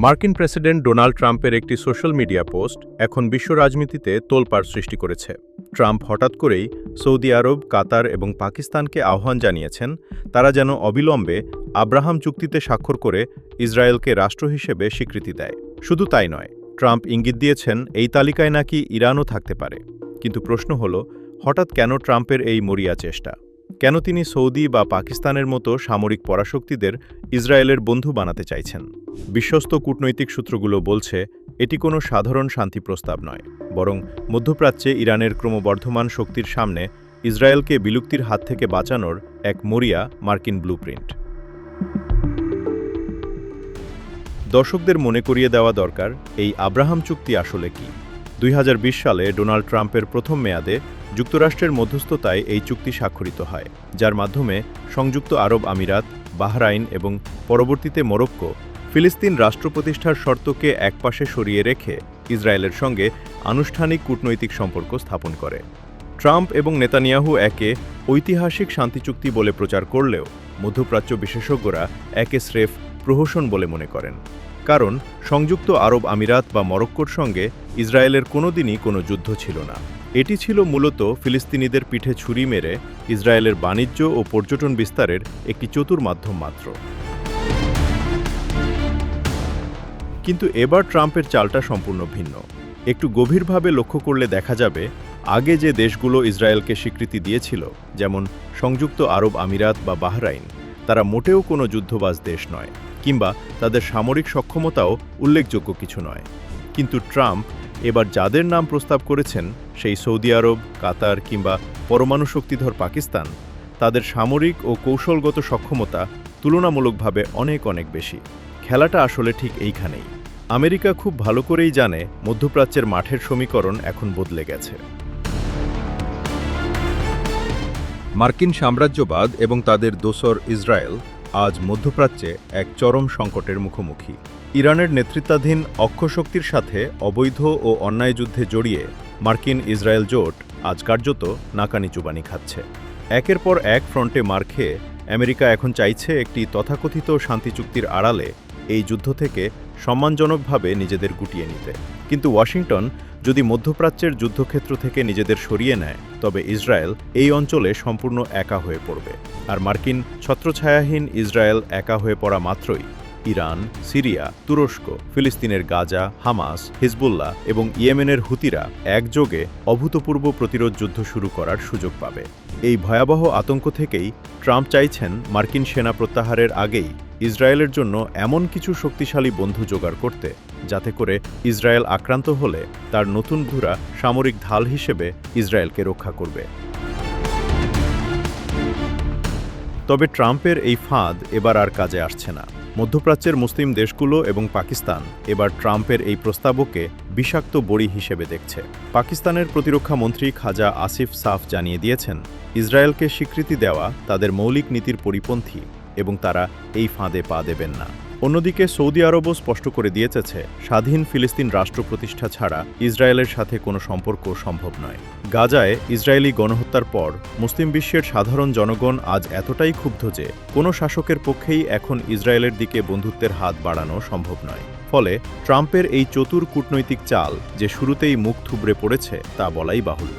মার্কিন president Donald ট্রাম্পের একটি সোশ্যাল মিডিয়া পোস্ট এখন বিশ্ব রাজনীতিতে তোলপাড় সৃষ্টি করেছে। ট্রাম্প হঠাৎ করেই সৌদি আরব, কাতার এবং পাকিস্তানকে আহ্বান জানিয়েছেন তারা যেন অবিলম্বে আব্রাহাম চুক্তিতে স্বাক্ষর করে ইসরায়েলকে রাষ্ট্র হিসেবে স্বীকৃতি দেয়। শুধু তাই নয়, ট্রাম্প ইঙ্গিত দিয়েছেন এই তালিকায় নাকি ইরানও থাকতে পারে। কিন্তু প্রশ্ন হল, হঠাৎ কেন ট্রাম্পের এই মরিয়া চেষ্টা? কেন তিনি সৌদি বা পাকিস্তানের মতো সামরিক পরাশক্তিদের ইসরায়েলের বন্ধু বানাতে চাইছেন? বিশ্বস্ত কূটনৈতিক সূত্রগুলো বলছে এটি কোনো সাধারণ শান্তি প্রস্তাব নয়, বরং মধ্যপ্রাচ্যে ইরানের ক্রমবর্ধমান শক্তির সামনে ইসরায়েলকে বিলুপ্তির হাত থেকে বাঁচানোর এক মরিয়া মার্কিন ব্লুপ্রিন্ট। দর্শকদের মনে করিয়ে দেওয়া দরকার, এই আব্রাহাম চুক্তি আসলে কি। 2020 সালে ডোনাল্ড ট্রাম্পের প্রথম মেয়াদে যুক্তরাষ্ট্রের মধ্যস্থতায় এই চুক্তি স্বাক্ষরিত হয়, যার মাধ্যমে সংযুক্ত আরব আমিরাত, বাহরাইন এবং পরবর্তীতে মরক্কো ফিলিস্তিন রাষ্ট্র প্রতিষ্ঠার শর্তকে একপাশে সরিয়ে রেখে ইসরায়েলের সঙ্গে আনুষ্ঠানিক কূটনৈতিক সম্পর্ক স্থাপন করে। ট্রাম্প এবং নেতানিয়াহু একে ঐতিহাসিক শান্তি চুক্তি বলে প্রচার করলেও মধ্যপ্রাচ্য বিশেষজ্ঞরা একে স্রেফ প্রহসন বলে মনে করেন। কারণ সংযুক্ত আরব আমিরাত বা মরক্কোর সঙ্গে ইসরায়েলের কোনোদিনই কোনো যুদ্ধ ছিল না। এটি ছিল মূলত ফিলিস্তিনিদের পিঠে ছুরি মেরে ইসরায়েলের বাণিজ্য ও পর্যটন বিস্তারের একটি চতুর মাধ্যম মাত্র। কিন্তু এবার ট্রাম্পের চালটা সম্পূর্ণ ভিন্ন। একটু গভীরভাবে লক্ষ্য করলে দেখা যাবে, আগে যে দেশগুলো ইসরায়েলকে স্বীকৃতি দিয়েছিল, যেমন সংযুক্ত আরব আমিরাত বা বাহরাইন, তারা মোটেও কোনো যুদ্ধবাজ দেশ নয়, কিংবা তাদের সামরিক সক্ষমতাও উল্লেখযোগ্য কিছু নয়। কিন্তু ট্রাম্প এবার যাদের নাম প্রস্তাব করেছেন, সেই সৌদি আরব, কাতার কিংবা পরমাণু শক্তিধর পাকিস্তান, তাদের সামরিক ও কৌশলগত সক্ষমতা তুলনামূলকভাবে অনেক অনেক বেশি। খেলাটা আসলে ঠিক এইখানেই। আমেরিকা খুব ভালো করেই জানে মধ্যপ্রাচ্যের মাঠের সমীকরণ এখন বদলে গেছে। মার্কিন সাম্রাজ্যবাদ এবং তাদের দোসর ইসরায়েল আজ মধ্যপ্রাচ্যে এক চরম সংকটের মুখোমুখি। ইরানের নেতৃত্বাধীন অক্ষশক্তির সাথে অবৈধ ও অন্যায় যুদ্ধে জড়িয়ে মার্কিন ইসরায়েল জোট আজ কার্যত নাকানি চুবানি খাচ্ছে। একের পর এক ফ্রন্টে মার খেয়ে আমেরিকা এখন চাইছে একটি তথাকথিত শান্তি চুক্তির আড়ালে এই যুদ্ধ থেকে সম্মানজনকভাবে নিজেদের গুটিয়ে নিতে। কিন্তু ওয়াশিংটন যদি মধ্যপ্রাচ্যের যুদ্ধক্ষেত্র থেকে নিজেদের সরিয়ে নেয়, তবে ইসরায়েল এই অঞ্চলে সম্পূর্ণ একা হয়ে পড়বে। আর মার্কিন ছত্রছায়াহীন ইসরায়েল একা হয়ে পড়া মাত্রই ইরান, সিরিয়া, তুরস্ক, ফিলিস্তিনের গাজা, হামাস, হিজবুল্লাহ এবং ইয়েমেনের হুতিরা একযোগে অভূতপূর্ব প্রতিরোধ যুদ্ধ শুরু করার সুযোগ পাবে। এই ভয়াবহ আতঙ্ক থেকেই ট্রাম্প চাইছেন মার্কিন সেনা প্রত্যাহারের আগেই ইসরায়েলের জন্য এমন কিছু শক্তিশালী বন্ধু জোগাড় করতে, যাতে করে ইসরায়েল আক্রান্ত হলে তার নতুন বন্ধুরা সামরিক ঢাল হিসেবে ইসরায়েলকে রক্ষা করবে। তবে ট্রাম্পের এই ফাঁদ এবার আর কাজে আসছে না। মধ্যপ্রাচ্যের মুসলিম দেশগুলো এবং পাকিস্তান এবার ট্রাম্পের এই প্রস্তাবকে বিষাক্ত বড়ি হিসেবে দেখছে। পাকিস্তানের প্রতিরক্ষা মন্ত্রী খাজা আসিফ সাফ জানিয়ে দিয়েছেন, ইসরায়েলকে স্বীকৃতি দেওয়া তাদের মৌলিক নীতির পরিপন্থী এবং তারা এই ফাঁদে পা দেবেন না। অন্যদিকে সৌদি আরবও স্পষ্ট করে দিয়েছে, স্বাধীন ফিলিস্তিন রাষ্ট্র প্রতিষ্ঠা ছাড়া ইসরায়েলের সাথে কোনো সম্পর্ক সম্ভব নয়। গাজায় ইসরায়েলি গণহত্যার পর মুসলিম বিশ্বের সাধারণ জনগণ আজ এতটাই ক্ষুব্ধ যে কোনো শাসকের পক্ষেই এখন ইসরায়েলের দিকে বন্ধুত্বের হাত বাড়ানো সম্ভব নয়। ফলে ট্রাম্পের এই চতুর কূটনৈতিক চাল যে শুরুতেই মুখ থুবড়ে পড়েছে তা বলাই বাহুল্য।